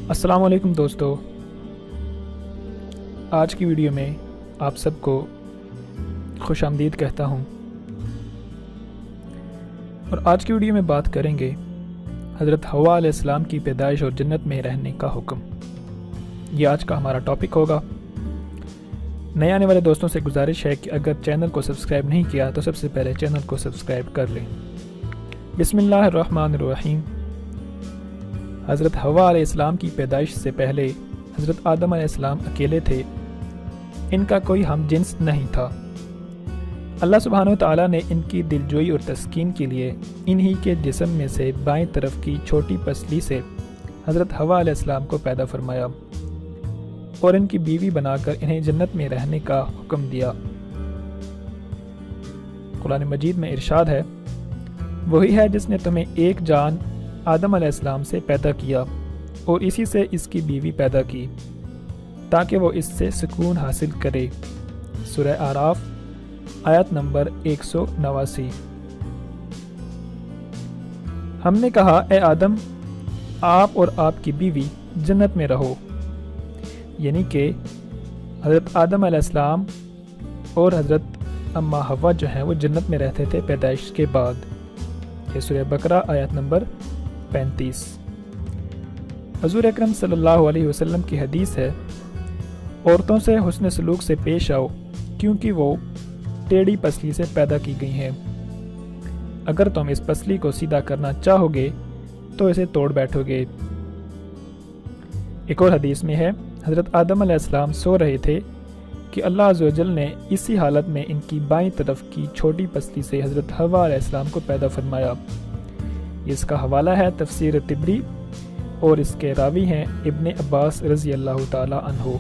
السلام علیکم دوستو، آج کی ویڈیو میں آپ سب کو خوش آمدید کہتا ہوں اور آج کی ویڈیو میں بات کریں گے حضرت حوا علیہ السلام کی پیدائش اور جنت میں رہنے کا حکم۔ یہ آج کا ہمارا ٹاپک ہوگا۔ نئے آنے والے دوستوں سے گزارش ہے کہ اگر چینل کو سبسکرائب نہیں کیا تو سب سے پہلے چینل کو سبسکرائب کر لیں۔ بسم اللہ الرحمن الرحیم۔ حضرت حوا علیہ السلام کی پیدائش سے پہلے حضرت آدم علیہ السلام اکیلے تھے، ان کا کوئی ہم جنس نہیں تھا۔ اللہ سبحانہ وتعالیٰ نے ان کی دلجوئی اور تسکین کے لیے انہی کے جسم میں سے بائیں طرف کی چھوٹی پسلی سے حضرت حوا علیہ السلام کو پیدا فرمایا اور ان کی بیوی بنا کر انہیں جنت میں رہنے کا حکم دیا۔ قرآن مجید میں ارشاد ہے، وہی ہے جس نے تمہیں ایک جان آدم علیہ السلام سے پیدا کیا اور اسی سے اس کی بیوی پیدا کی تاکہ وہ اس سے سکون حاصل کرے۔ سورہ اعراف آیت نمبر 189۔ ہم نے کہا، اے آدم، آپ اور آپ کی بیوی جنت میں رہو، یعنی کہ حضرت آدم علیہ السلام اور حضرت اماں حوا جو ہیں وہ جنت میں رہتے تھے پیدائش کے بعد۔ یہ سورہ بقرہ آیت نمبر 35۔ حضور اکرم صلی اللہ علیہ وسلم کی حدیث ہے، عورتوں سے حسن سلوک سے پیش آؤ کیونکہ وہ ٹیڑھی پسلی سے پیدا کی گئی ہیں۔ اگر تم اس پسلی کو سیدھا کرنا چاہو گے تو اسے توڑ بیٹھو گے۔ ایک اور حدیث میں ہے، حضرت آدم علیہ السلام سو رہے تھے کہ اللہ عز و جل نے اسی حالت میں ان کی بائیں طرف کی چھوٹی پسلی سے حضرت حوا علیہ السلام کو پیدا فرمایا۔ اس کا حوالہ ہے تفسیر طبری اور اس کے راوی ہیں ابن عباس رضی اللہ تعالی عنہ۔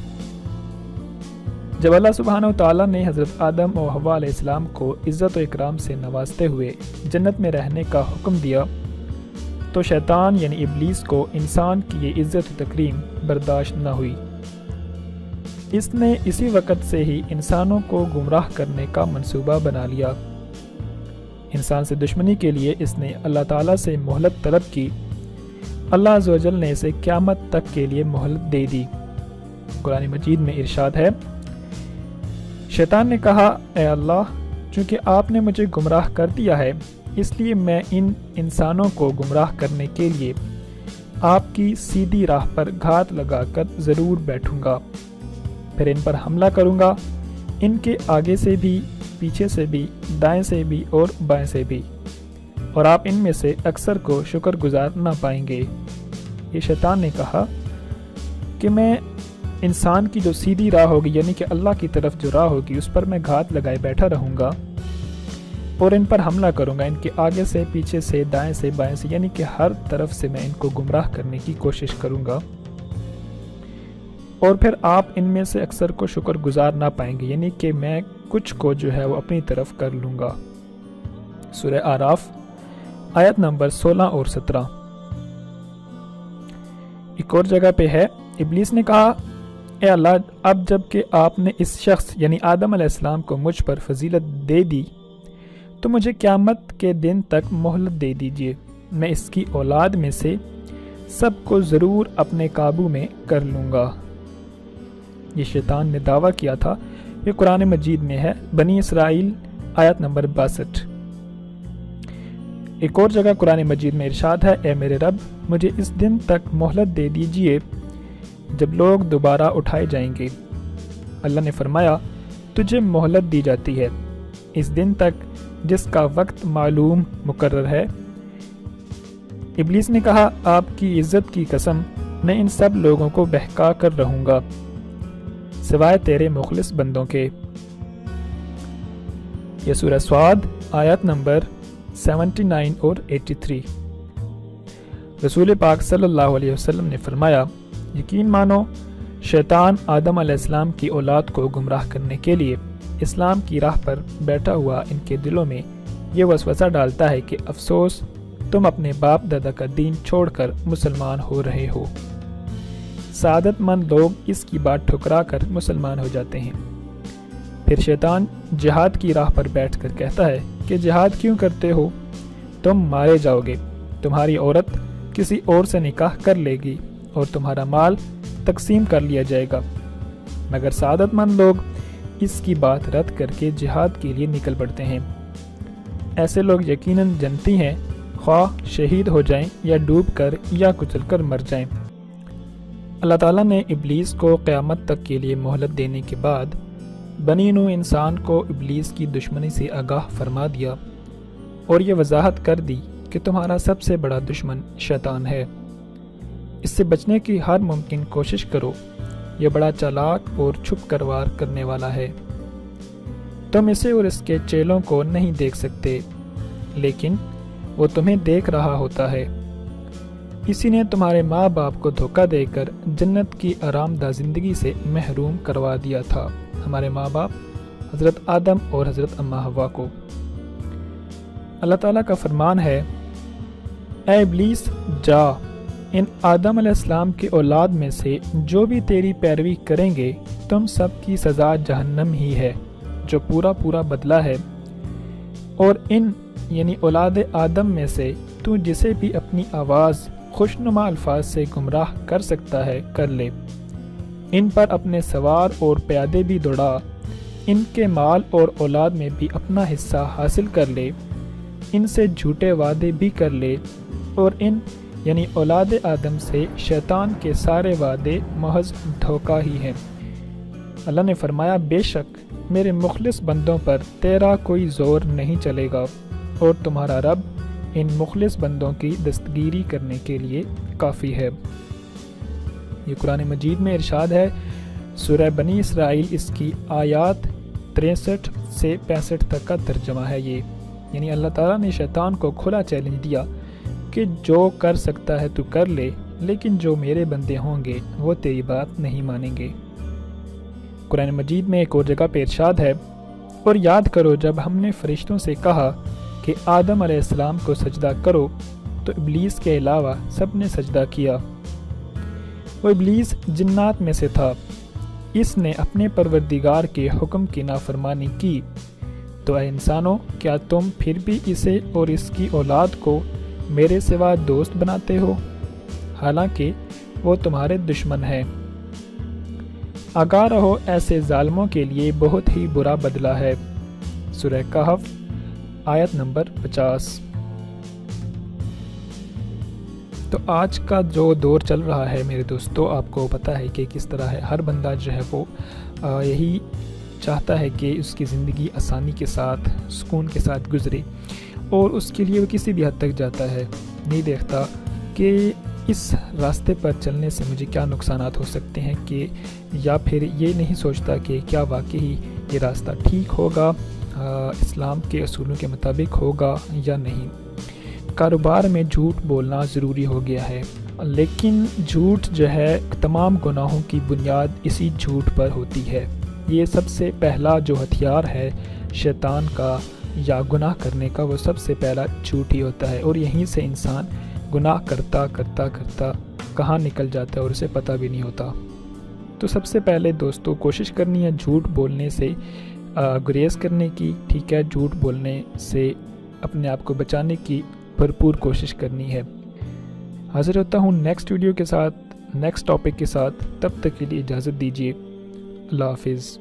جب اللہ سبحانہ وتعالیٰ نے حضرت آدم و حوا علیہ السلام کو عزت و اکرام سے نوازتے ہوئے جنت میں رہنے کا حکم دیا تو شیطان یعنی ابلیس کو انسان کی یہ عزت و تکریم برداشت نہ ہوئی۔ اس نے اسی وقت سے ہی انسانوں کو گمراہ کرنے کا منصوبہ بنا لیا۔ انسان سے دشمنی کے لیے اس نے اللہ تعالیٰ سے مہلت طلب کی۔ اللہ عز و جل نے اسے قیامت تک کے لیے مہلت دے دی۔ قرآن مجید میں ارشاد ہے، شیطان نے کہا، اے اللہ، چونکہ آپ نے مجھے گمراہ کر دیا ہے اس لیے میں ان انسانوں کو گمراہ کرنے کے لیے آپ کی سیدھی راہ پر گھات لگا کر ضرور بیٹھوں گا، پھر ان پر حملہ کروں گا، ان کے آگے سے بھی، پیچھے سے بھی، دائیں سے بھی اور بائیں سے بھی، اور آپ ان میں سے اکثر کو شکر گزار نہ پائیں گے۔ یہ شیطان نے کہا کہ میں انسان کی جو سیدھی راہ ہوگی یعنی کہ اللہ کی طرف جو راہ ہوگی اس پر میں گھات لگائے بیٹھا رہوں گا اور ان پر حملہ کروں گا، ان کے آگے سے، پیچھے سے، دائیں سے، بائیں سے، یعنی کہ ہر طرف سے میں ان کو گمراہ کرنے کی کوشش کروں گا، اور پھر آپ ان میں سے اکثر کو شکر گزار نہ پائیں گے، یعنی کہ میں کچھ کو جو ہے وہ اپنی طرف کر لوں گا۔ سورہ اعراف آیت نمبر 16 اور 17۔ ایک اور جگہ پہ ہے، ابلیس نے کہا، اے اللہ، اب جب کہ آپ نے اس شخص یعنی آدم علیہ السلام کو مجھ پر فضیلت دے دی تو مجھے قیامت کے دن تک مہلت دے دیجیے، میں اس کی اولاد میں سے سب کو ضرور اپنے قابو میں کر لوں گا۔ یہ شیطان نے دعویٰ کیا تھا۔ یہ قرآن مجید میں ہے، بنی اسرائیل آیت نمبر 62۔ ایک اور جگہ قرآن مجید میں ارشاد ہے، اے میرے رب، مجھے اس دن تک مہلت دے دیجئے جب لوگ دوبارہ اٹھائے جائیں گے۔ اللہ نے فرمایا، تجھے مہلت دی جاتی ہے اس دن تک جس کا وقت معلوم مقرر ہے۔ ابلیس نے کہا، آپ کی عزت کی قسم، میں ان سب لوگوں کو بہکا کر رہوں گا سوائے تیرے مخلص بندوں کے۔ یہ سورہ صاد آیت نمبر 79 اور 83۔ رسول پاک صلی اللہ علیہ وسلم نے فرمایا، یقین مانو شیطان آدم علیہ السلام کی اولاد کو گمراہ کرنے کے لیے اسلام کی راہ پر بیٹھا ہوا ان کے دلوں میں یہ وسوسہ ڈالتا ہے کہ افسوس، تم اپنے باپ دادا کا دین چھوڑ کر مسلمان ہو رہے ہو۔ سعادت مند لوگ اس کی بات ٹھکرا کر مسلمان ہو جاتے ہیں۔ پھر شیطان جہاد کی راہ پر بیٹھ کر کہتا ہے کہ جہاد کیوں کرتے ہو، تم مارے جاؤ گے، تمہاری عورت کسی اور سے نکاح کر لے گی اور تمہارا مال تقسیم کر لیا جائے گا، مگر سعادت مند لوگ اس کی بات رد کر کے جہاد کے لیے نکل پڑتے ہیں۔ ایسے لوگ یقیناً جنتی ہیں، خواہ شہید ہو جائیں یا ڈوب کر یا کچل کر مر جائیں۔ اللہ تعالیٰ نے ابلیس کو قیامت تک کے لیے مہلت دینے کے بعد بنی نوع انسان کو ابلیس کی دشمنی سے آگاہ فرما دیا اور یہ وضاحت کر دی کہ تمہارا سب سے بڑا دشمن شیطان ہے، اس سے بچنے کی ہر ممکن کوشش کرو، یہ بڑا چالاک اور چھپ کر وار کرنے والا ہے۔ تم اسے اور اس کے چیلوں کو نہیں دیکھ سکتے، لیکن وہ تمہیں دیکھ رہا ہوتا ہے۔ اسی نے تمہارے ماں باپ کو دھوکہ دے کر جنت کی آرام دہ زندگی سے محروم کروا دیا تھا، ہمارے ماں باپ حضرت آدم اور حضرت اماں حوا کو۔ اللہ تعالیٰ کا فرمان ہے، اے ابلیس جا، ان آدم علیہ السلام کی اولاد میں سے جو بھی تیری پیروی کریں گے تم سب کی سزا جہنم ہی ہے، جو پورا بدلہ ہے، اور ان یعنی اولاد آدم میں سے تو جسے بھی اپنی آواز خوشنما الفاظ سے گمراہ کر سکتا ہے کر لے، ان پر اپنے سوار اور پیادے بھی دوڑا، ان کے مال اور اولاد میں بھی اپنا حصہ حاصل کر لے، ان سے جھوٹے وعدے بھی کر لے، اور ان یعنی اولاد آدم سے شیطان کے سارے وعدے محض دھوکہ ہی ہیں۔ اللہ نے فرمایا، بے شک میرے مخلص بندوں پر تیرا کوئی زور نہیں چلے گا، اور تمہارا رب ان مخلص بندوں کی دستگیری کرنے کے لیے کافی ہے۔ یہ قرآن مجید میں ارشاد ہے، سورہ بنی اسرائیل، اس کی آیات 63 سے 65 تک کا ترجمہ ہے یہ، یعنی اللہ تعالیٰ نے شیطان کو کھلا چیلنج دیا کہ جو کر سکتا ہے تو کر لے، لیکن جو میرے بندے ہوں گے وہ تیری بات نہیں مانیں گے۔ قرآن مجید میں ایک اور جگہ پہ ارشاد ہے، اور یاد کرو جب ہم نے فرشتوں سے کہا کہ آدم علیہ السلام کو سجدہ کرو تو ابلیس کے علاوہ سب نے سجدہ کیا۔ وہ ابلیس جنات میں سے تھا، اس نے اپنے پروردگار کے حکم کی نافرمانی کی، تو اے انسانوں، کیا تم پھر بھی اسے اور اس کی اولاد کو میرے سوا دوست بناتے ہو، حالانکہ وہ تمہارے دشمن ہیں۔ آگاہ رہو، ایسے ظالموں کے لیے بہت ہی برا بدلہ ہے۔ سورہ کہف آیت نمبر 50۔ تو آج کا جو دور چل رہا ہے میرے دوستو، آپ کو پتہ ہے کہ کس طرح ہے، ہر بندہ جو ہے وہ یہی چاہتا ہے کہ اس کی زندگی آسانی کے ساتھ سکون کے ساتھ گزرے، اور اس کے لیے وہ کسی بھی حد تک جاتا ہے، نہیں دیکھتا کہ اس راستے پر چلنے سے مجھے کیا نقصانات ہو سکتے ہیں، کہ یا پھر یہ نہیں سوچتا کہ کیا واقعی یہ راستہ ٹھیک ہوگا، اسلام کے اصولوں کے مطابق ہوگا یا نہیں۔ کاروبار میں جھوٹ بولنا ضروری ہو گیا ہے، لیکن جھوٹ جو ہے تمام گناہوں کی بنیاد اسی جھوٹ پر ہوتی ہے۔ یہ سب سے پہلا جو ہتھیار ہے شیطان کا یا گناہ کرنے کا، وہ سب سے پہلا جھوٹ ہی ہوتا ہے، اور یہیں سے انسان گناہ کرتا کرتا کرتا کہاں نکل جاتا ہے اور اسے پتہ بھی نہیں ہوتا۔ تو سب سے پہلے دوستو کوشش کرنی ہے جھوٹ بولنے سے گریز کرنے کی، ٹھیک ہے، جھوٹ بولنے سے اپنے آپ کو بچانے کی بھرپور کوشش کرنی ہے۔ حاضر ہوتا ہوں نیکسٹ ویڈیو کے ساتھ، نیکسٹ ٹاپک کے ساتھ، تب تک کے لیے اجازت دیجیے، اللہ حافظ۔